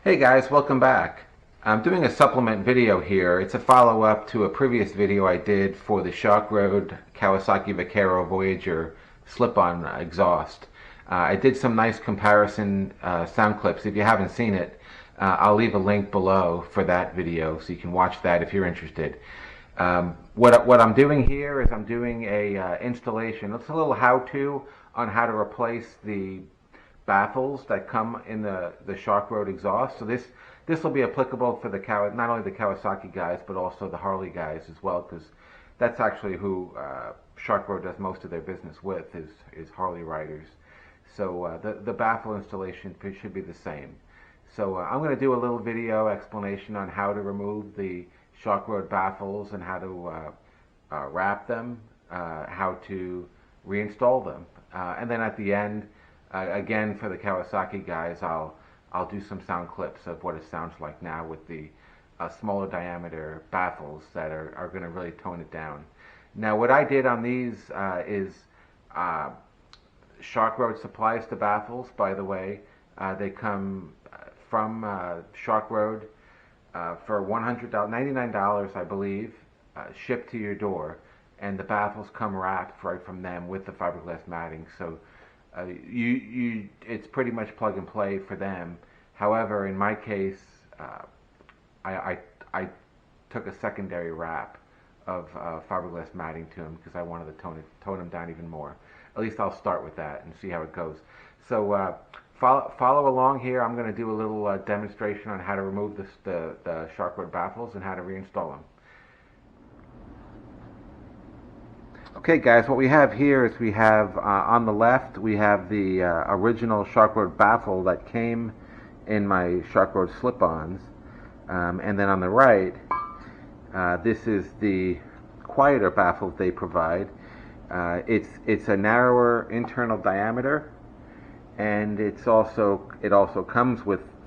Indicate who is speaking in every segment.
Speaker 1: Hey guys, welcome back. I'm doing a supplement video here. It's a follow-up to a previous video I did for the Sharkroad Kawasaki Vaquero Voyager slip-on exhaust. I did some nice comparison sound clips. If you haven't seen it, I'll leave a link below for that video so you can watch that if you're interested. What I'm doing here is I'm doing a installation. It's a little how-to on how to replace the baffles that come in the Sharkroad exhaust. So this will be applicable for the not only the Kawasaki guys but also the Harley guys as well, because that's actually who Sharkroad does most of their business with is Harley riders. So the baffle installation should be the same. So I'm going to do a little video explanation on how to remove the Sharkroad baffles and how to wrap them, how to reinstall them, and then at the end, again, for the Kawasaki guys, I'll do some sound clips of what it sounds like now with the smaller diameter baffles that are going to really tone it down. Now, what I did on these is Sharkroad supplies the baffles, by the way. They come from Sharkroad for $99, I believe, shipped to your door, and the baffles come wrapped right from them with the fiberglass matting. So it's pretty much plug and play for them. However, in my case, I took a secondary wrap of fiberglass matting to them because I wanted to tone them down even more. At least I'll start with that and see how it goes. So follow along here. I'm going to do a little demonstration on how to remove the Sharkroad baffles and how to reinstall them. Okay guys, what we have here is we have on the left we have the original Sharkroad baffle that came in my Sharkroad slip-ons, and then on the right this is the quieter baffle they provide. It's a narrower internal diameter, and it also comes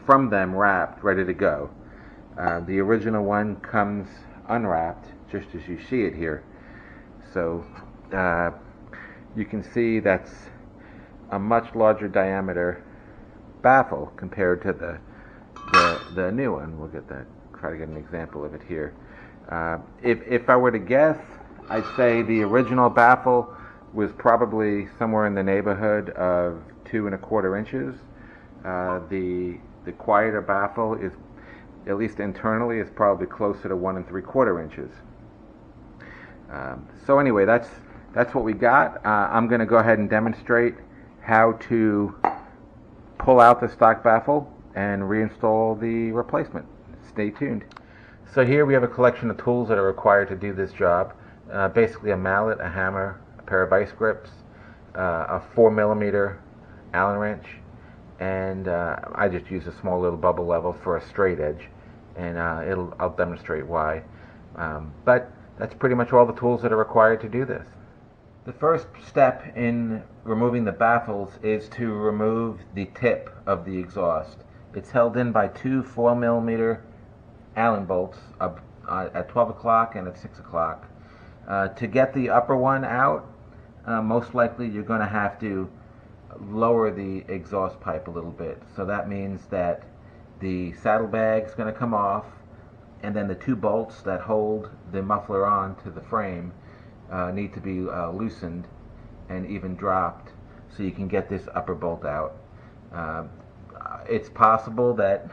Speaker 1: from them wrapped, ready to go. The original one comes unwrapped, just as you see it here. So you can see that's a much larger diameter baffle compared to the new one. We'll try to get an example of it here. If I were to guess, I'd say the original baffle was probably somewhere in the neighborhood of 2¼ inches. The quieter baffle is, at least internally, is probably closer to 1¾ inches. So anyway, that's what we got. I'm going to go ahead and demonstrate how to pull out the stock baffle and reinstall the replacement. Stay tuned. So here we have a collection of tools that are required to do this job. Basically a mallet, a hammer, a pair of vice grips, a 4mm Allen wrench, and I just use a small little bubble level for a straight edge, and I'll demonstrate why. But that's pretty much all the tools that are required to do this. The first step in removing the baffles is to remove the tip of the exhaust. It's held in by two 4mm Allen bolts at 12 o'clock and at 6 o'clock. To get the upper one out, most likely you're going to have to lower the exhaust pipe a little bit. So that means that the saddlebag is going to come off, and then the two bolts that hold the muffler on to the frame need to be loosened and even dropped so you can get this upper bolt out. It's possible that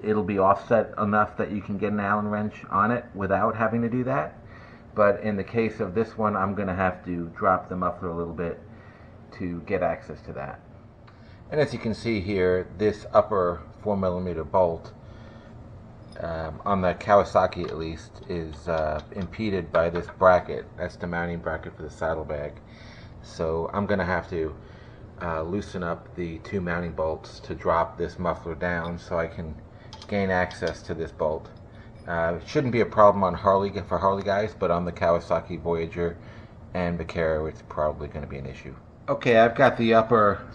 Speaker 1: it'll be offset enough that you can get an Allen wrench on it without having to do that, but in the case of this one, I'm going to have to drop the muffler a little bit to get access to that. And as you can see here, this upper 4mm bolt on the Kawasaki at least is impeded by this bracket. That's the mounting bracket for the saddlebag. So I'm going to have to loosen up the two mounting bolts to drop this muffler down so I can gain access to this bolt. It shouldn't be a problem on for Harley guys, but on the Kawasaki Voyager and Vaquero it's probably going to be an issue. Okay, I've got the upper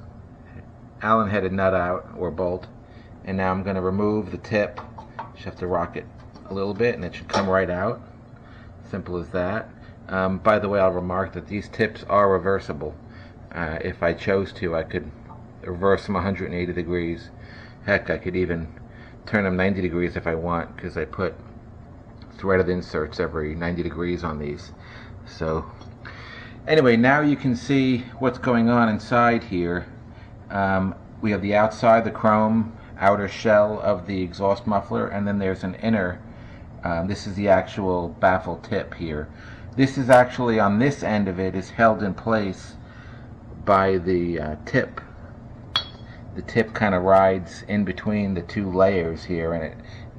Speaker 1: Allen headed nut out, or bolt, and now I'm going to remove the tip. Just have to rock it a little bit and it should come right out. Simple as that. By the way, I'll remark that these tips are reversible. If I chose to, I could reverse them 180 degrees. Heck, I could even turn them 90 degrees if I want, because I put threaded inserts every 90 degrees on these. So anyway, now you can see what's going on inside here. We have the outside, the chrome outer shell of the exhaust muffler, and then there's an inner. This is the actual baffle tip here. This is actually, on this end of it, is held in place by the tip. The tip kind of rides in between the two layers here,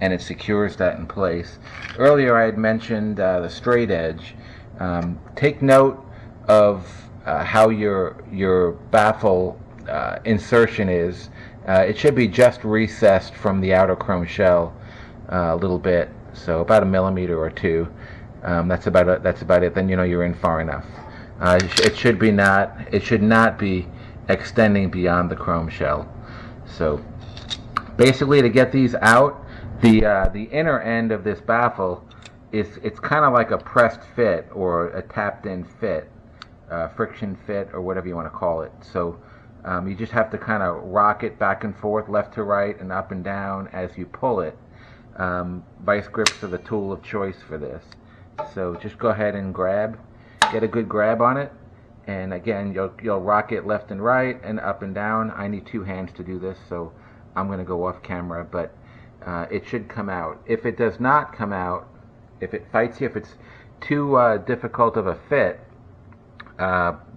Speaker 1: and it secures that in place. Earlier I had mentioned the straight edge. Take note of how your baffle insertion is. It should be just recessed from the outer chrome shell a little bit, so about 1 millimeter or 2. That's about it. Then you know you're in far enough. It should not be extending beyond the chrome shell. So basically, to get these out, the inner end of this baffle it's kind of like a pressed fit or a tapped in fit, friction fit, or whatever you want to call it. So you just have to kind of rock it back and forth, left to right and up and down as you pull it. Vice grips are the tool of choice for this. So just go ahead and get a good grab on it, and again you'll rock it left and right and up and down. I need 2 hands to do this, so I'm going to go off camera, but it should come out. If it does not come out, if it fights you, if it's too difficult of a fit,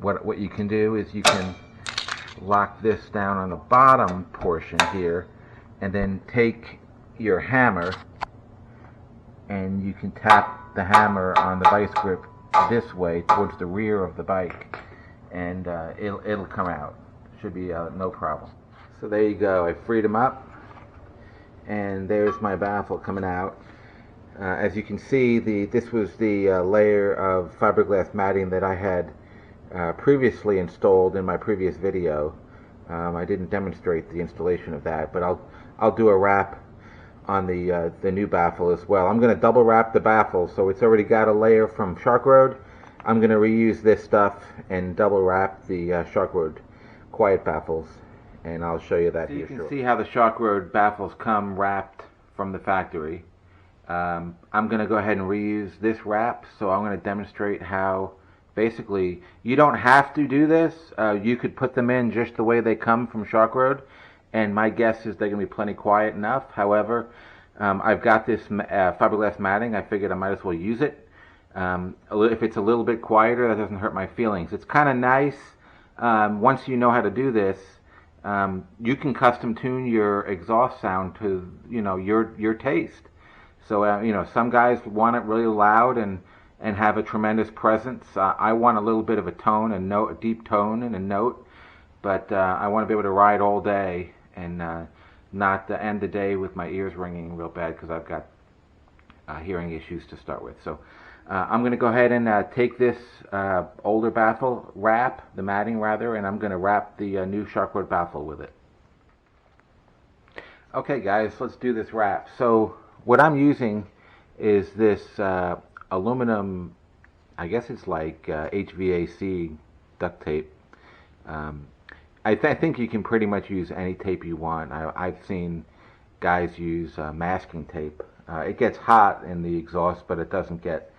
Speaker 1: what you can do is you can lock this down on the bottom portion here, and then take your hammer and you can tap the hammer on the vice grip this way towards the rear of the bike, and it'll come out. Should be no problem. So there you go. I freed them up, and there's my baffle coming out. As you can see, this was the layer of fiberglass matting that I had previously installed in my previous video. I didn't demonstrate the installation of that, but I'll do a wrap on the new baffle as well. I'm going to double wrap the baffle, so it's already got a layer from Sharkroad. I'm going to reuse this stuff and double wrap the Sharkroad Quiet Baffles, and I'll show you that here. So you can see how the Sharkroad baffles come wrapped from the factory. I'm going to go ahead and reuse this wrap, so I'm going to demonstrate how basically you don't have to do this. You could put them in just the way they come from Sharkroad, and my guess is they're going to be plenty quiet enough. However, I've got this fiberglass matting. I figured I might as well use it. If it's a little bit quieter, that doesn't hurt my feelings. It's kind of nice. Once you know how to do this, you can custom tune your exhaust sound to your taste. So some guys want it really loud and have a tremendous presence. I want a little bit of a tone, a deep tone and a note, but I want to be able to ride all day and not end the day with my ears ringing real bad because I've got hearing issues to start with. So I'm going to go ahead and take this older baffle, the matting rather, and I'm going to wrap the new Sharkroad baffle with it. Okay guys, let's do this wrap. So what I'm using is this aluminum, I guess it's like HVAC duct tape. I think you can pretty much use any tape you want. I've seen guys use masking tape. It gets hot in the exhaust, but it doesn't get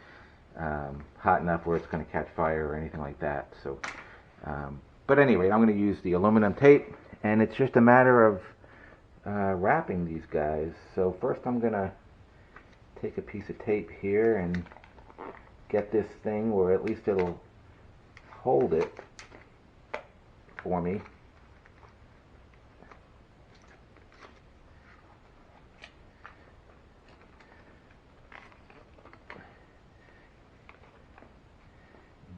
Speaker 1: hot enough where it's going to catch fire or anything like that. So, but anyway, I'm going to use the aluminum tape, and it's just a matter of wrapping these guys. So first I'm going to take a piece of tape here and get this thing where at least it'll hold it for me.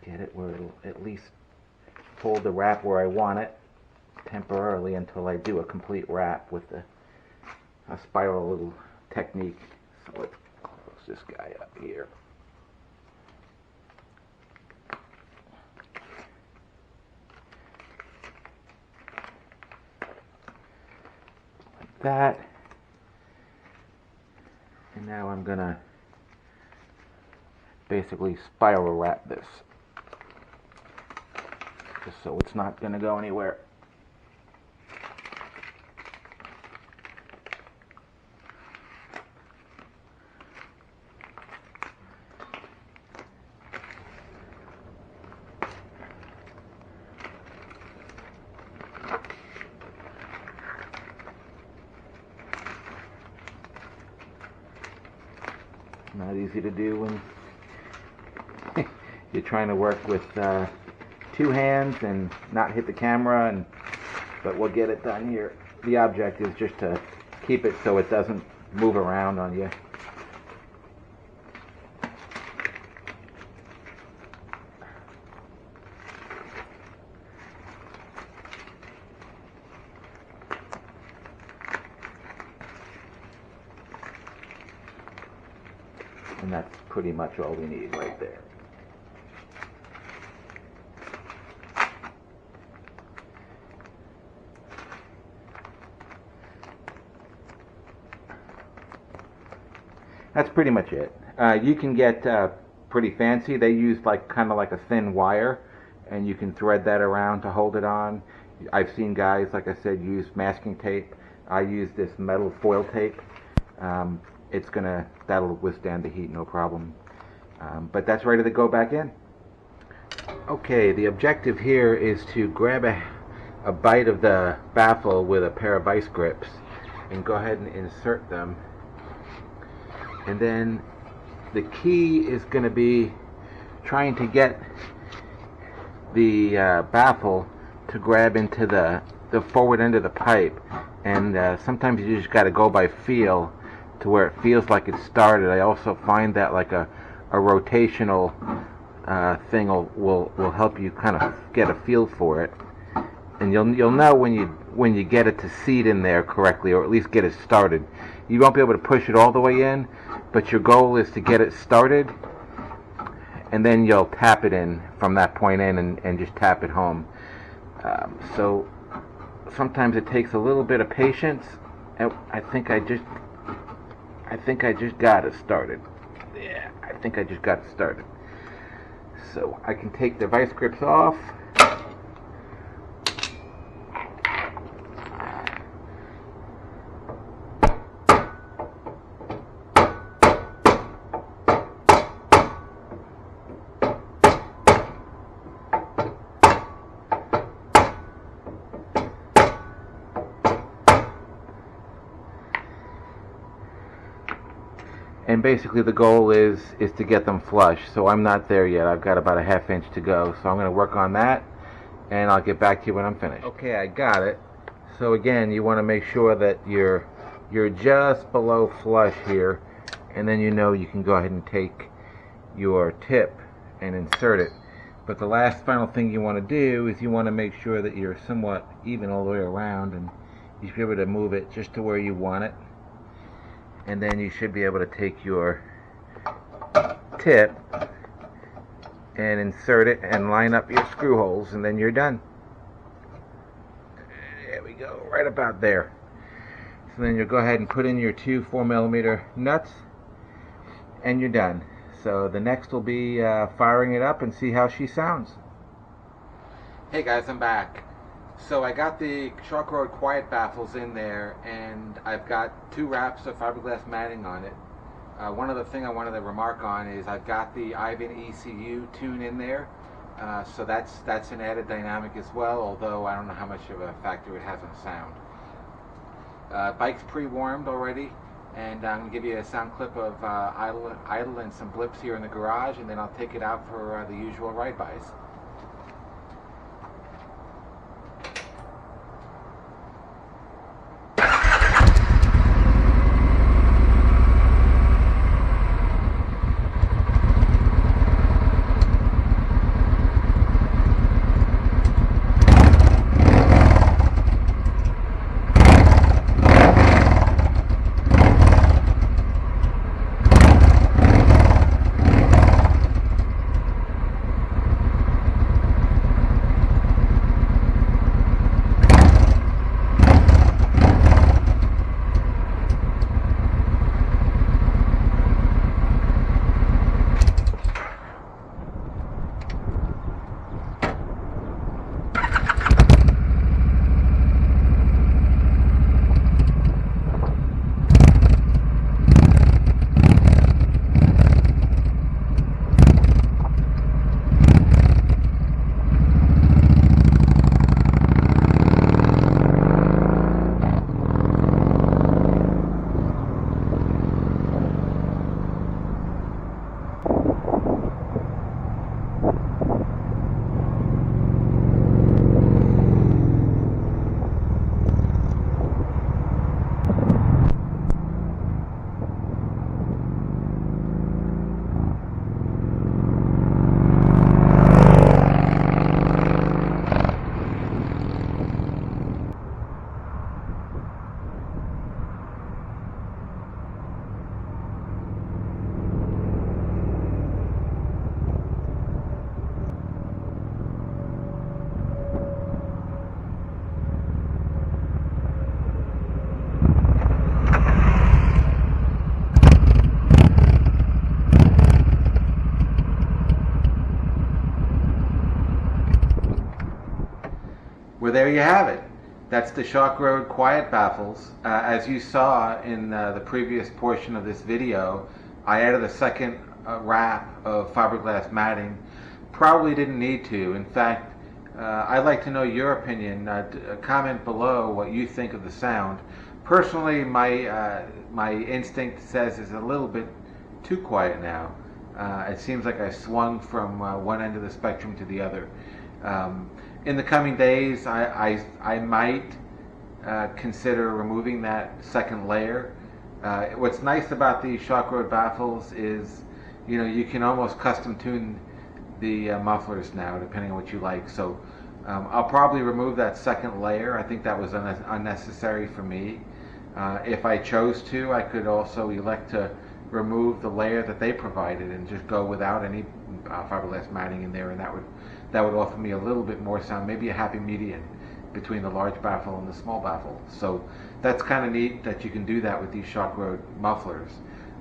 Speaker 1: Get it where it'll at least hold the wrap where I want it temporarily until I do a complete wrap with a spiral little technique. So let's close this guy up here. Like that. And now I'm gonna basically spiral wrap this, just so it's not going to go anywhere. not easy to do when you're trying to work with two hands and not hit the camera, but we'll get it done here. The object is just to keep it so it doesn't move around on you. And that's pretty much all we need right there. That's pretty much it. You can get pretty fancy. They use kind of like a thin wire, and you can thread that around to hold it on. I've seen guys, like I said, use masking tape. I use this metal foil tape. That'll withstand the heat, no problem. But that's ready to go back in. Okay, the objective here is to grab a bite of the baffle with a pair of vice grips and go ahead and insert them. And then the key is going to be trying to get the baffle to grab into the forward end of the pipe. And sometimes you just got to go by feel to where it feels like it's started. I also find that like a rotational thing will help you kind of get a feel for it, and you'll know when you get it to seat in there correctly, or at least get it started. You won't be able to push it all the way in, but your goal is to get it started, and then you'll tap it in from that point in and just tap it home. So sometimes it takes a little bit of patience. I think I just got it started. Yeah, I think I just got it started. So I can take the vice grips off. And basically the goal is to get them flush. So I'm not there yet. I've got about a ½ inch to go. So I'm going to work on that, and I'll get back to you when I'm finished. Okay, I got it. So again, you want to make sure that you're just below flush here, and then you can go ahead and take your tip and insert it. But the last final thing you want to do is you want to make sure that you're somewhat even all the way around, and you should be able to move it just to where you want it. And then you should be able to take your tip and insert it and line up your screw holes, and then you're done. There we go, right about there. So then you'll go ahead and put in your two 4mm nuts, and you're done. So the next will be firing it up and see how she sounds. Hey guys, I'm back. So I got the Sharkroad Quiet Baffles in there, and I've got 2 wraps of fiberglass matting on it. One other thing I wanted to remark on is I've got the Ivan ECU tune in there, so that's an added dynamic as well, although I don't know how much of a factor it has on sound. Bike's pre-warmed already, and I'm going to give you a sound clip of idle and some blips here in the garage, and then I'll take it out for the usual ride-bys. Well, there you have it. That's the Sharkroad Quiet Baffles. As you saw in the previous portion of this video, I added a second wrap of fiberglass matting. Probably didn't need to. In fact, I'd like to know your opinion. Comment below what you think of the sound. Personally, my instinct says it's a little bit too quiet now. It seems like I swung from one end of the spectrum to the other. In the coming days, I might consider removing that second layer. What's nice about the Sharkroad Baffles is, you know, you can almost custom tune the mufflers now, depending on what you like. So I'll probably remove that second layer. I think that was unnecessary for me. If I chose to, I could also elect to remove the layer that they provided and just go without any fiberglass matting in there, and that would offer me a little bit more sound, maybe a happy median between the large baffle and the small baffle. So that's kind of neat that you can do that with these Sharkroad mufflers.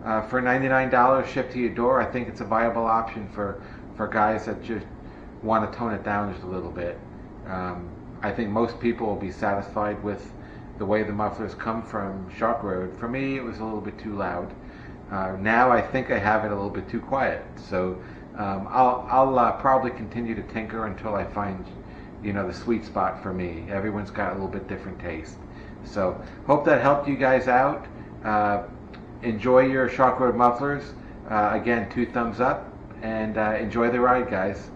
Speaker 1: For $99 shipped to your door, I think it's a viable option for guys that just want to tone it down just a little bit. I think most people will be satisfied with the way the mufflers come from Sharkroad. For me, it was a little bit too loud. Now I think I have it a little bit too quiet. So I'll probably continue to tinker until I find, you know, the sweet spot for me. Everyone's got a little bit different taste. So hope that helped you guys out. Enjoy your Sharkroad mufflers. Again, 2 thumbs up, and enjoy the ride, guys.